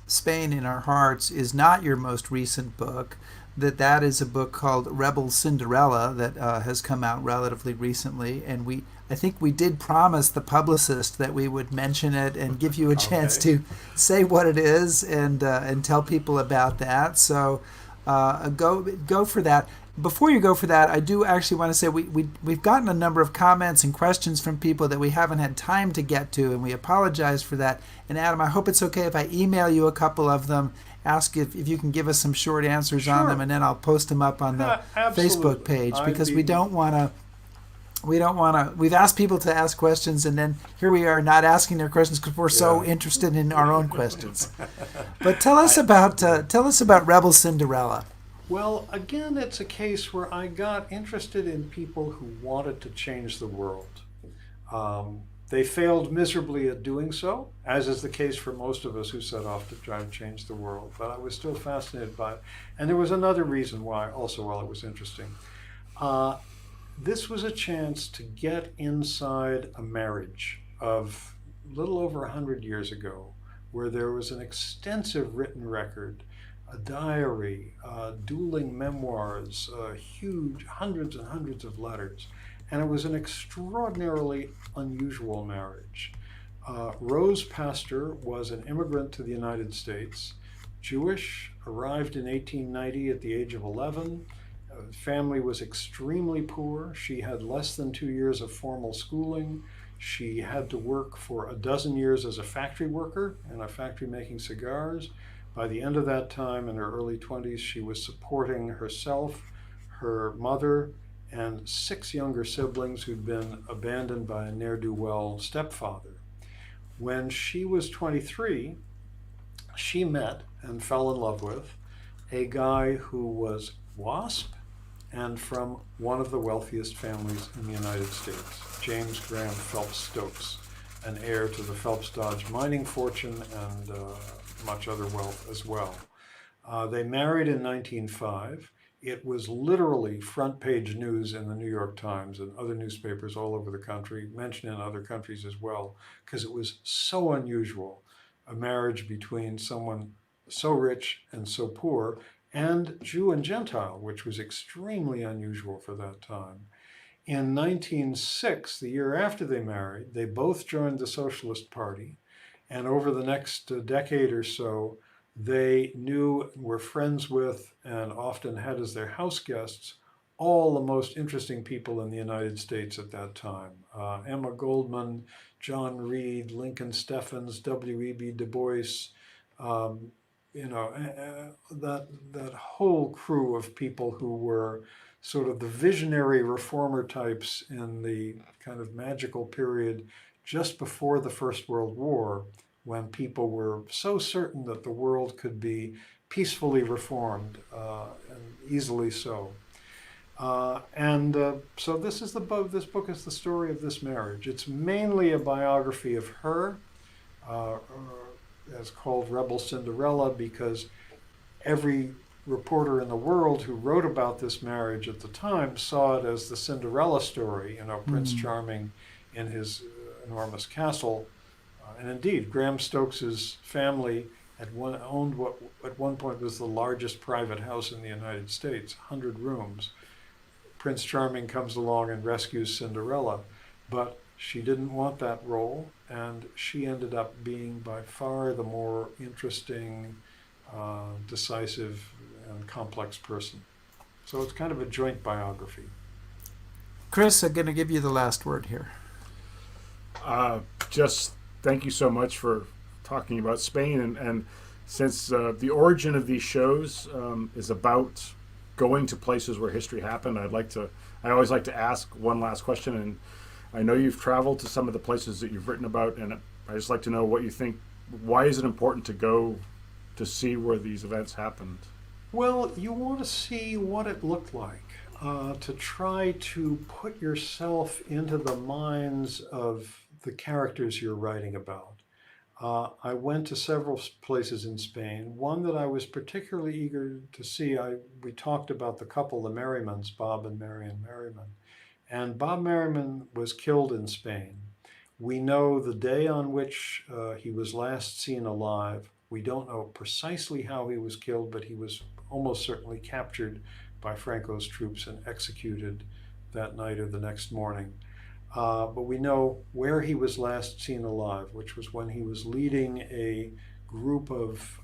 Speaker 2: Spain in Our Hearts is not your most recent book, that is a book called Rebel Cinderella that has come out relatively recently, and I think we did promise the publicist that we would mention it and give you a chance to say what it is and tell people about that. So go for that. Before you go for that, I do actually want to say we've gotten a number of comments and questions from people that we haven't had time to get to, and we apologize for that. And Adam, I hope it's okay if I email you a couple of them, ask if you can give us some short answers on them, and then I'll post them up on the Facebook page, because we don't want to. We've asked people to ask questions, and then here we are not asking their questions because we're so interested in our own questions. But tell us about Rebel Cinderella.
Speaker 3: Well, again, it's a case where I got interested in people who wanted to change the world. They failed miserably at doing so, as is the case for most of us who set off to try to change the world. But I was still fascinated by it. And there was another reason why, also while it was interesting. This was a chance to get inside a marriage of a little over 100 years ago, where there was an extensive written record, a diary, dueling memoirs, huge hundreds and hundreds of letters. And it was an extraordinarily unusual marriage. Rose Pastor was an immigrant to the United States, Jewish, arrived in 1890 at the age of 11. Family was extremely poor. She had less than 2 years of formal schooling. She had to work for a dozen years as a factory worker in a factory making cigars. By the end of that time, in her early 20s, she was supporting herself, her mother, and 6 younger siblings who'd been abandoned by a ne'er-do-well stepfather. When she was 23, she met and fell in love with a guy who was WASP and from one of the wealthiest families in the United States, James Graham Phelps Stokes, an heir to the Phelps Dodge mining fortune and much other wealth as well. They married in 1905. It was literally front page news in the New York Times and other newspapers all over the country, mentioned in other countries as well, because it was so unusual, a marriage between someone so rich and so poor, and Jew and Gentile, which was extremely unusual for that time. In 1906, the year after they married, they both joined the Socialist Party, and over the next decade or so, they knew, were friends with, and often had as their house guests all the most interesting people in the United States at that time. Emma Goldman, John Reed, Lincoln Steffens, W.E.B. Du Bois, that whole crew of people who were sort of the visionary reformer types in the kind of magical period just before the First World War, when people were so certain that the world could be peacefully reformed, and easily so. So this is this book is the story of this marriage. It's mainly a biography of her, as called Rebel Cinderella, because every reporter in the world who wrote about this marriage at the time saw it as the Cinderella story, Prince Charming in his enormous castle. And indeed, Graham Stokes's family owned what at one point was the largest private house in the United States, 100 rooms. Prince Charming comes along and rescues Cinderella, but She didn't want that role, and she ended up being by far the more interesting, decisive, and complex person. So it's kind of a joint biography.
Speaker 2: Chris, I'm going to give you the last word here.
Speaker 1: Just thank you so much for talking about Spain, and since the origin of these shows is about going to places where history happened, I always like to ask one last question, and I know you've traveled to some of the places that you've written about, and I just like to know what you think. Why is it important to go to see where these events happened?
Speaker 3: Well, you want to see what it looked like, to try to put yourself into the minds of the characters you're writing about. I went to several places in Spain. One that I was particularly eager to see, we talked about the couple, the Merrimans, Bob and Marion Merriman. And Bob Merriman was killed in Spain. We know the day on which he was last seen alive. We don't know precisely how he was killed, but he was almost certainly captured by Franco's troops and executed that night or the next morning. But we know where he was last seen alive, which was when he was leading a group of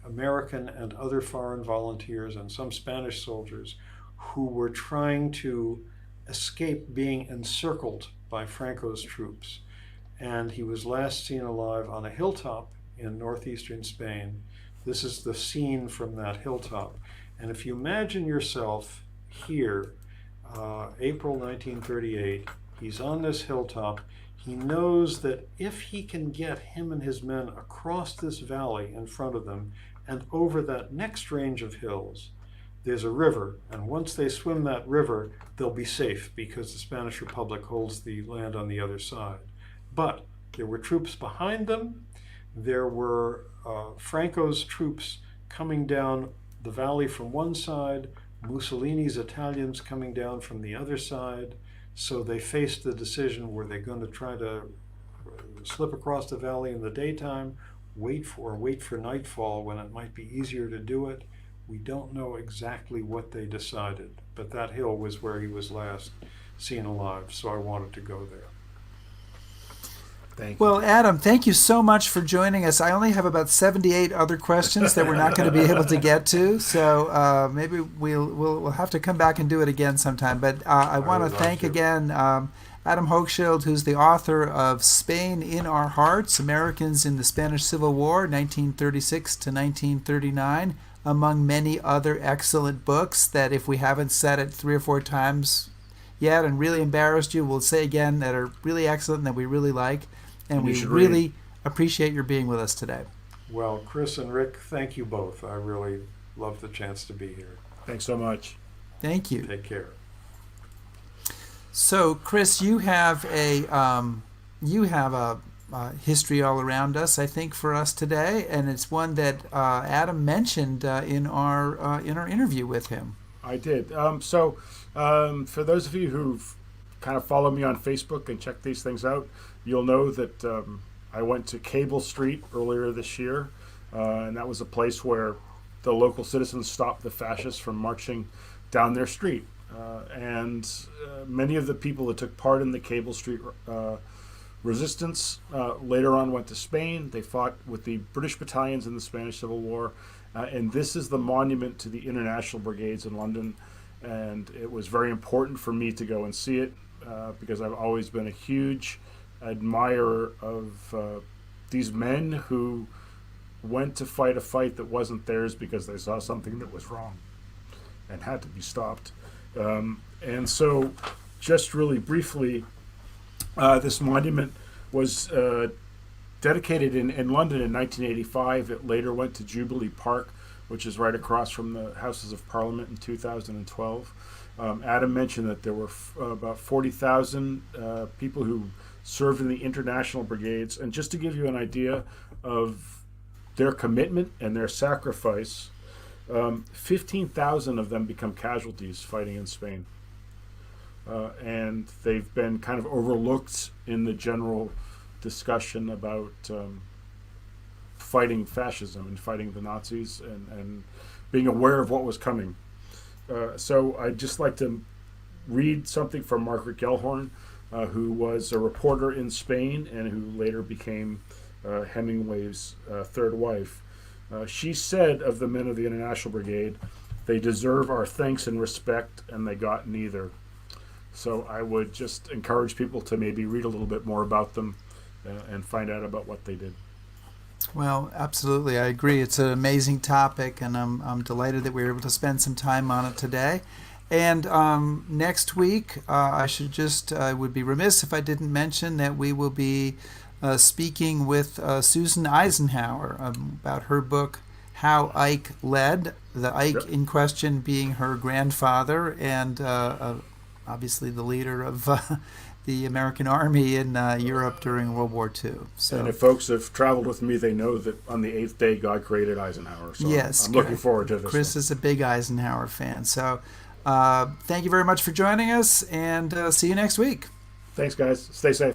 Speaker 3: American and other foreign volunteers and some Spanish soldiers who were trying to escape being encircled by Franco's troops. And he was last seen alive on a hilltop in northeastern Spain. This is the scene from that hilltop. And if you imagine yourself here, April 1938, he's on this hilltop. He knows that if he can get him and his men across this valley in front of them and over that next range of hills, there's a river, and once they swim that river, they'll be safe because the Spanish Republic holds the land on the other side. But there were troops behind them. There were Franco's troops coming down the valley from one side, Mussolini's Italians coming down from the other side. So they faced the decision: were they going to try to slip across the valley in the daytime, wait for nightfall when it might be easier to do it? We don't know exactly what they decided, but that hill was where he was last seen alive, so I wanted to go there.
Speaker 1: Thank you.
Speaker 2: Well, Adam, thank you so much for joining us. I only have about 78 other questions that we're not going to be able to get to, so maybe we'll have to come back and do it again sometime. But I want to thank again Adam Hochschild, who's the author of Spain in Our Hearts, Americans in the Spanish Civil War, 1936 to 1939, among many other excellent books that, if we haven't said it 3 or 4 times yet and really embarrassed you, we'll say again, that are really excellent and that we really like. And we really appreciate your being with us today.
Speaker 3: Well, Chris and Rick, thank you both. I really love the chance to be here.
Speaker 1: Thanks so much.
Speaker 2: Thank you.
Speaker 3: Take care.
Speaker 2: So, Chris, you have a history all around us, I think, for us today, and it's one that Adam mentioned in our interview with him.
Speaker 1: I did. For those of you who've kind of followed me on Facebook and checked these things out, you'll know that I went to Cable Street earlier this year, and that was a place where the local citizens stopped the fascists from marching down their street. And many of the people that took part in the Cable Street resistance later on went to Spain. They fought with the British battalions in the Spanish Civil War, and this is the monument to the International Brigades in London. And it was very important for me to go and see it because I've always been a huge admirer of these men who went to fight a fight that wasn't theirs because they saw something that was wrong and had to be stopped. And so, just really briefly, this monument was dedicated in London in 1985. It later went to Jubilee Park, which is right across from the Houses of Parliament, in 2012. Adam mentioned that there were about 40,000 people who served in the International Brigades. And just to give you an idea of their commitment and their sacrifice, 15,000 of them become casualties fighting in Spain. And they've been kind of overlooked in the general discussion about fighting fascism and fighting the Nazis and being aware of what was coming. So I'd just like to read something from Margaret Gellhorn, who was a reporter in Spain and who later became Hemingway's third wife. She said of the men of the International Brigade, "They deserve our thanks and respect, and they got neither." So I would just encourage people to maybe read a little bit more about them and find out about what they did.
Speaker 2: Well, absolutely, I agree. It's an amazing topic, and I'm delighted that we were able to spend some time on it today. And next week, I would be remiss if I didn't mention that we will be speaking with Susan Eisenhower about her book, How Ike Led, the Ike in question being her grandfather and obviously the leader of the American Army in Europe during World War II. So,
Speaker 1: and if folks have traveled with me, they know that on the 8th day, God created Eisenhower. So
Speaker 2: yes,
Speaker 1: I'm looking forward to this.
Speaker 2: Chris is a big Eisenhower fan. So thank you very much for joining us, and see you next week.
Speaker 1: Thanks, guys. Stay safe.